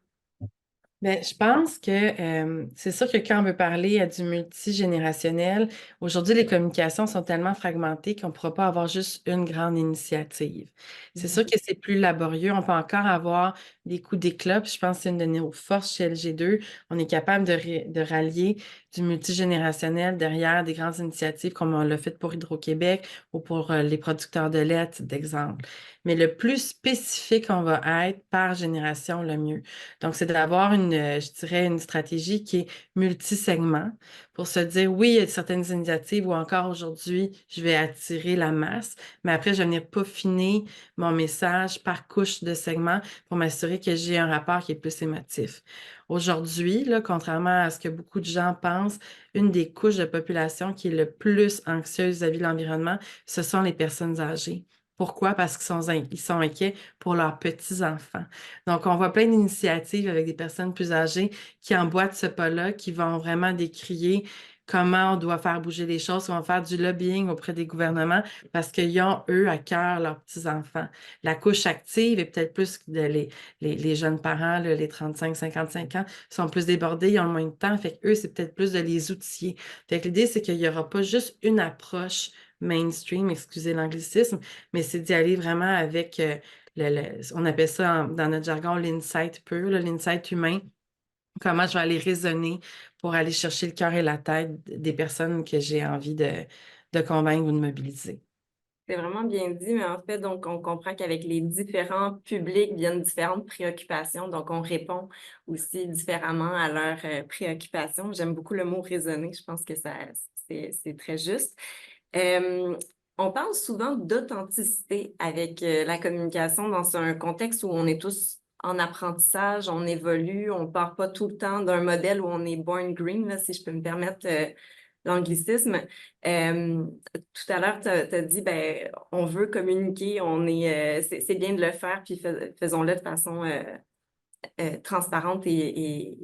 Ben, je pense que c'est sûr que quand on veut parler à du multigénérationnel, aujourd'hui, les communications sont tellement fragmentées qu'on ne pourra pas avoir juste une grande initiative. C'est sûr que c'est plus laborieux. On peut encore avoir des coups d'éclat. Puis je pense que c'est une de nos forces chez LG2. On est capable de rallier du multigénérationnel derrière des grandes initiatives comme on l'a fait pour Hydro-Québec ou pour les producteurs de lait, d'exemple. Mais le plus spécifique on va être par génération, le mieux. Donc, c'est d'avoir je dirais, une stratégie qui est multisegment pour se dire, oui, il y a certaines initiatives où encore aujourd'hui, je vais attirer la masse, mais après, je vais venir peaufiner mon message par couche de segments pour m'assurer que j'ai un rapport qui est plus émotif. Aujourd'hui, là, contrairement à ce que beaucoup de gens pensent, pense, une des couches de population qui est le plus anxieuse vis-à-vis de l'environnement, ce sont les personnes âgées. Pourquoi? Parce ils sont inquiets pour leurs petits-enfants. Donc, on voit plein d'initiatives avec des personnes plus âgées qui emboîtent ce pas-là, qui vont vraiment décrier comment on doit faire bouger les choses, on va faire du lobbying auprès des gouvernements parce qu'ils ont, eux, à cœur leurs petits-enfants. La couche active est peut-être plus les jeunes parents, là, les 35-55 ans, sont plus débordés, ils ont moins de temps. Fait que eux, c'est peut-être plus de les outiller. Fait que l'idée, c'est qu'il n'y aura pas juste une approche mainstream, excusez l'anglicisme, mais c'est d'y aller vraiment avec, on appelle ça dans notre jargon l'insight pur, l'insight humain. Comment je vais aller raisonner pour aller chercher le cœur et la tête des personnes que j'ai envie de convaincre ou de mobiliser. C'est vraiment bien dit, mais en fait, donc, on comprend qu'avec les différents publics viennent différentes préoccupations. Donc, on répond aussi différemment à leurs préoccupations. J'aime beaucoup le mot raisonner. Je pense que c'est très juste. Euh, on parle souvent d'authenticité avec la communication dans un contexte où on est tous en apprentissage, on évolue, on part pas tout le temps d'un modèle où on est born green, là, si je peux me permettre l'anglicisme. Tout à l'heure, tu as dit, ben, on veut communiquer, c'est bien de le faire, puis faisons-le de façon transparente et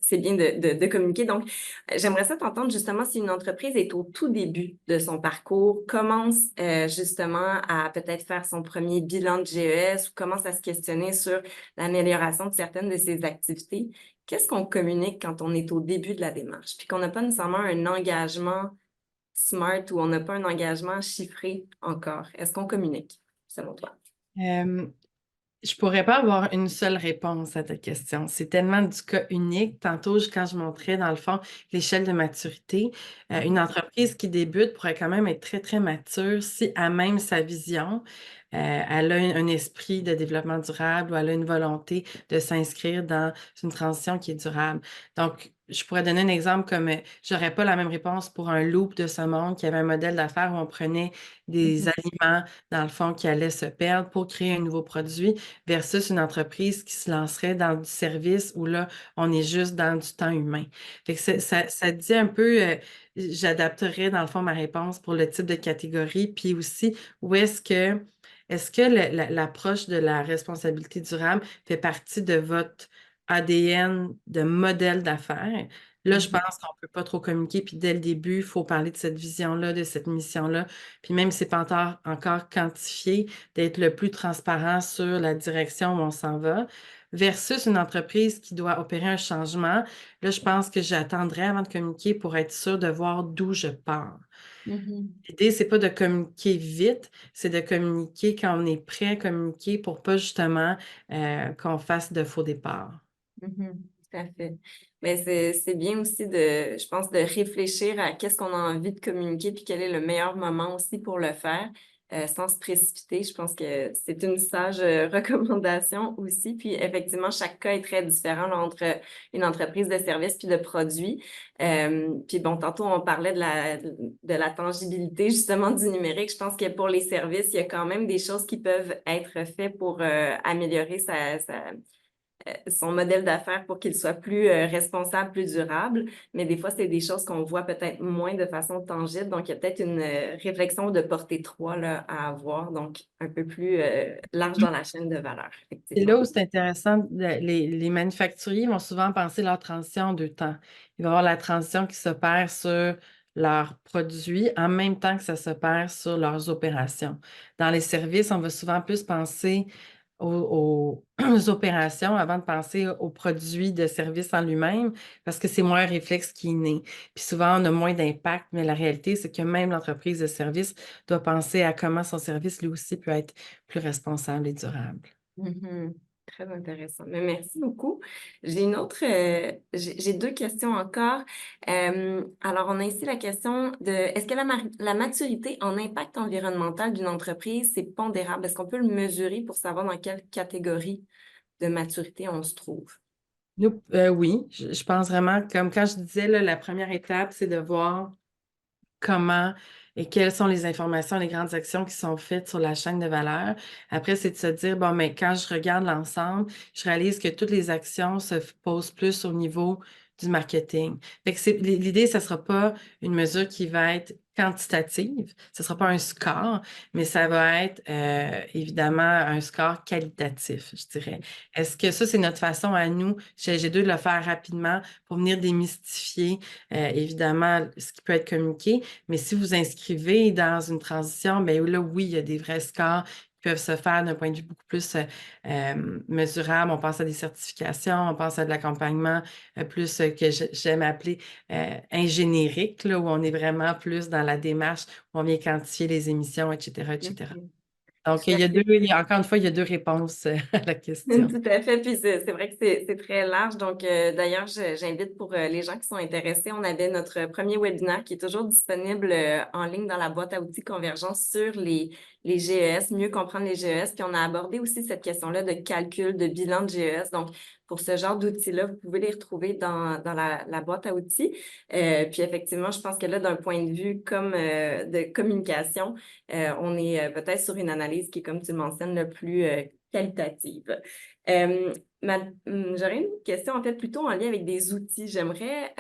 c'est bien de communiquer. Donc, j'aimerais ça t'entendre justement si une entreprise est au tout début de son parcours, commence justement à peut-être faire son premier bilan de GES ou commence à se questionner sur l'amélioration de certaines de ses activités. Qu'est-ce qu'on communique quand on est au début de la démarche, puis qu'on n'a pas nécessairement un engagement SMART ou on n'a pas un engagement chiffré encore? Est-ce qu'on communique, selon toi? Euh, Je pourrais pas avoir une seule réponse à ta question. C'est tellement du cas unique. Tantôt, quand je montrais, dans le fond, l'échelle de maturité, une entreprise qui débute pourrait quand même être très, très mature si elle même sa vision, elle a un esprit de développement durable ou elle a une volonté de s'inscrire dans une transition qui est durable. Donc, je pourrais donner un exemple comme j'aurais pas la même réponse pour un loop de ce monde qui avait un modèle d'affaires où on prenait des aliments, dans le fond, qui allaient se perdre pour créer un nouveau produit versus une entreprise qui se lancerait dans du service où là, on est juste dans du temps humain. Fait que ça dit un peu, j'adapterais dans le fond ma réponse pour le type de catégorie, puis aussi où est-ce que l'approche de la responsabilité durable fait partie de votre ADN de modèle d'affaires? Là, je pense qu'on ne peut pas trop communiquer, puis dès le début, il faut parler de cette vision-là, de cette mission-là. Puis même si ce n'est pas encore quantifié, d'être le plus transparent sur la direction où on s'en va, versus une entreprise qui doit opérer un changement. Là, je pense que j'attendrai avant de communiquer pour être sûr de voir d'où je pars. Mhm. L'idée, c'est pas de communiquer vite, c'est de communiquer quand on est prêt à communiquer pour pas justement qu'on fasse de faux départs. Mhm, tout à fait. Mais c'est bien aussi je pense, de réfléchir à qu'est-ce qu'on a envie de communiquer puis quel est le meilleur moment aussi pour le faire, sans se précipiter. Je pense que c'est une sage recommandation aussi. Puis effectivement, chaque cas est très différent là, entre une entreprise de services puis de produits. Puis bon, tantôt on parlait de la tangibilité justement du numérique. Je pense que pour les services, il y a quand même des choses qui peuvent être faites pour améliorer son modèle d'affaires pour qu'il soit plus responsable, plus durable. Mais des fois, c'est des choses qu'on voit peut-être moins de façon tangible. Donc, il y a peut-être une réflexion de portée 3 là, à avoir, donc un peu plus large dans la chaîne de valeur, C'est effectivement. là où c'est intéressant, les manufacturiers vont souvent penser leur transition en deux temps. Il va y avoir la transition qui s'opère sur leurs produits en même temps que ça s'opère sur leurs opérations. Dans les services, on va souvent plus penser aux opérations avant de penser aux produits de service en lui-même parce que c'est moins un réflexe qui est né. Puis souvent, on a moins d'impact, mais la réalité, c'est que même l'entreprise de service doit penser à comment son service, lui aussi, peut être plus responsable et durable. Mhm. Très intéressant. Mais merci beaucoup. J'ai deux questions encore. Alors, on a ici la question de, est-ce que la maturité en impact environnemental d'une entreprise, c'est pondérable? Est-ce qu'on peut le mesurer pour savoir dans quelle catégorie de maturité on se trouve? Oui, je pense vraiment, comme quand je disais, là, la première étape, c'est de voir comment et quelles sont les informations, les grandes actions qui sont faites sur la chaîne de valeur. Après, c'est de se dire, bon, mais quand je regarde l'ensemble, je réalise que toutes les actions se posent plus au niveau du marketing. Fait que l'idée, ça ne sera pas une mesure qui va être quantitative, ce ne sera pas un score, mais ça va être évidemment un score qualitatif, je dirais. Est-ce que ça, c'est notre façon à nous, chez LG2, de le faire rapidement pour venir démystifier évidemment ce qui peut être communiqué, mais si vous inscrivez dans une transition, bien là, oui, il y a des vrais scores qui peuvent se faire d'un point de vue beaucoup plus mesurable. On pense à des certifications, on pense à de l'accompagnement plus que j'aime appeler ingéniérique, là, où on est vraiment plus dans la démarche, où on vient quantifier les émissions, etc., etc. Mhm. Donc, Tout à fait. encore une fois, il y a deux réponses à la question. Tout à fait, puis c'est vrai que c'est très large. Donc, d'ailleurs, j'invite pour les gens qui sont intéressés, on avait notre premier webinaire qui est toujours disponible en ligne dans la boîte à outils Convergence sur les GES, mieux comprendre les GES. Puis on a abordé aussi cette question-là de calcul, de bilan de GES. Donc, pour ce genre d'outils-là, vous pouvez les retrouver dans la boîte à outils. Puis effectivement, je pense que là, d'un point de vue comme de communication, on est peut-être sur une analyse qui est, comme tu le mentionnes, le plus qualitative. Euh, J'aurais une question en fait plutôt en lien avec des outils. J'aimerais,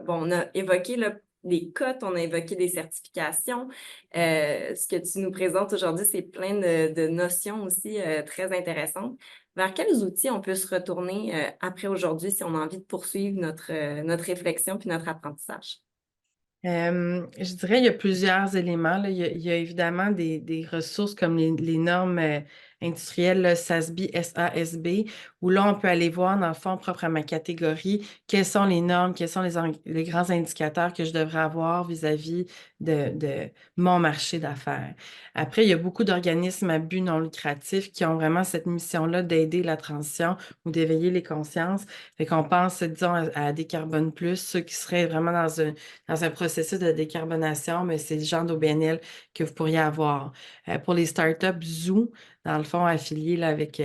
bon, on a évoqué là, des cotes, on a évoqué des certifications. Ce que tu nous présentes aujourd'hui, c'est plein de notions aussi très intéressantes. Vers quels outils on peut se retourner après aujourd'hui si on a envie de poursuivre notre réflexion puis notre apprentissage? Je dirais qu'il y a plusieurs éléments, là. Il y a évidemment des ressources comme les normes industrielles, là, SASB, SASB, où là, on peut aller voir, dans le fond, propre à ma catégorie, quelles sont les normes, quels sont les grands indicateurs que je devrais avoir vis-à-vis de mon marché d'affaires. Après, il y a beaucoup d'organismes à but non lucratif qui ont vraiment cette mission-là d'aider la transition ou d'éveiller les consciences. Fait qu'on pense, disons, à Décarbone Plus, ceux qui seraient vraiment dans un processus de décarbonation, mais c'est le genre d'OBNL que vous pourriez avoir. Pour les startups, Zoo, dans le fond, affilié là, avec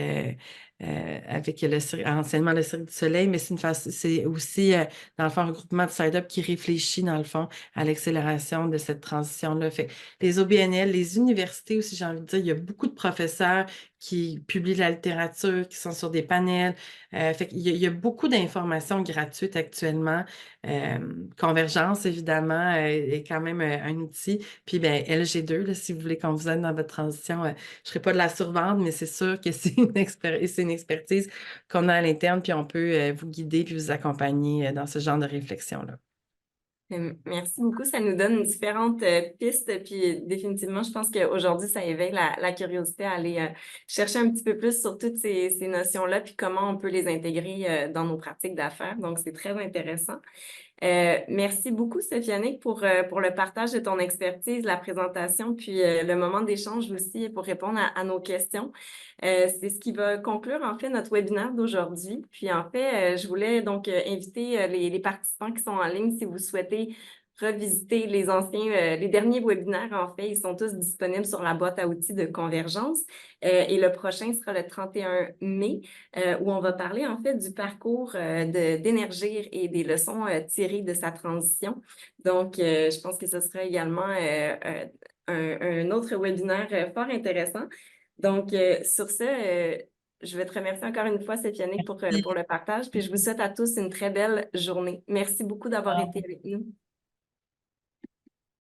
anciennement le Cirque du Soleil, mais c'est aussi, dans le fond, un regroupement de startups qui réfléchit, dans le fond, à l'accélération de cette transition-là. Fait les OBNL, les universités aussi, j'ai envie de dire, il y a beaucoup de professeurs qui publient de la littérature, qui sont sur des panels. Fait il y a beaucoup d'informations gratuites actuellement. Convergence, évidemment, est quand même un outil. Puis, ben, LG2, là, si vous voulez qu'on vous aide dans votre transition, je ne serai pas de la survente, mais c'est sûr que c'est une expertise qu'on a à l'interne, puis on peut vous guider puis vous accompagner dans ce genre de réflexion-là. Merci beaucoup. Ça nous donne différentes pistes. Puis définitivement, je pense qu'aujourd'hui, ça éveille la curiosité à aller chercher un petit peu plus sur toutes ces notions-là, puis comment on peut les intégrer dans nos pratiques d'affaires. Donc, c'est très intéressant. Merci beaucoup, Sofiane, pour le partage de ton expertise, la présentation, puis le moment d'échange aussi pour répondre à nos questions. C'est ce qui va conclure en fait notre webinaire d'aujourd'hui. Puis en fait, je voulais donc inviter les participants qui sont en ligne si vous souhaitez revisiter les derniers webinaires, en fait, ils sont tous disponibles sur la boîte à outils de Convergence. Et le prochain sera le 31 mai, où on va parler en fait du parcours d'Énergir et des leçons tirées de sa transition. Donc, je pense que ce sera également un autre webinaire fort intéressant. Donc, sur ce, je vais te remercier encore une fois, Sofiane, pour le partage. Puis je vous souhaite à tous une très belle journée. Merci beaucoup d'avoir été avec nous.